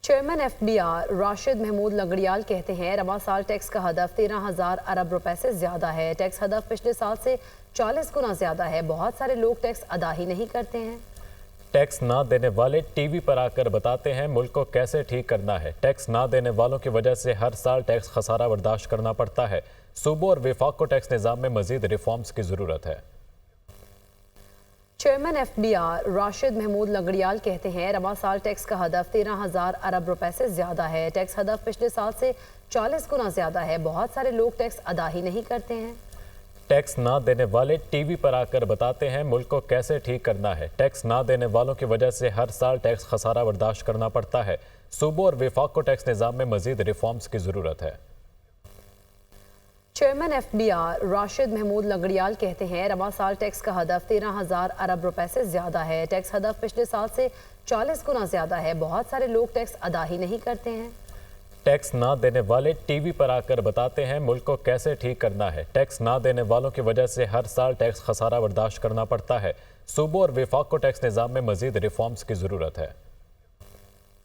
Chairman FBR Rashid Mahmood Langrial कहते हैं रवा साल टैक्स का हदफ 13,000 अरब रुपए से ज्यादा है। टैक्स हदफ पिछले साल से 40 गुना ज्यादा है। बहुत सारे लोग टैक्स अदा ही नहीं करते हैं। टैक्स ना देने वाले टीवी पर आकर बताते हैं मुल्क को कैसे ठीक करना है। टैक्स ना देने वालों की वजह से हर साल टैक्स खसारा बर्दाश्त करना पड़ता है। सूबों और विफाक को टैक्स निज़ाम में मजीद रिफॉर्म्स की ज़रूरत है। चेयरमैन एफबीआर राशिद महमूद लंगड़ियाल कहते हैं रवा साल टैक्स का हदफ 13,000 अरब रुपए से ज्यादा है। टैक्स हदफ पिछले साल से 40 गुना ज्यादा है। बहुत सारे लोग टैक्स अदा ही नहीं करते हैं। टैक्स ना देने वाले टीवी पर आकर बताते हैं मुल्क को कैसे ठीक करना है। टैक्स ना देने वालों की वजह से हर साल टैक्स खसारा बर्दाश्त करना पड़ता है। सूबों और विफाक को टैक्स निज़ाम में मजीद रिफॉर्म्स की ज़रूरत है। चेयरमैन एफबीआर राशिद महमूद लंगड़ियाल कहते हैं रवा साल टैक्स का हदफ 13,000 अरब रुपए से ज्यादा है। टैक्स हदफ पिछले साल से 40 गुना ज्यादा है। बहुत सारे लोग टैक्स अदा ही नहीं करते हैं। टैक्स ना देने वाले टीवी पर आकर बताते हैं मुल्क को कैसे ठीक करना है। टैक्स ना देने वालों की वजह से हर साल टैक्स खसारा बर्दाश्त करना पड़ता है। सूबों और विफाक को टैक्स निज़ाम में मजीद रिफॉर्म्स की ज़रूरत है।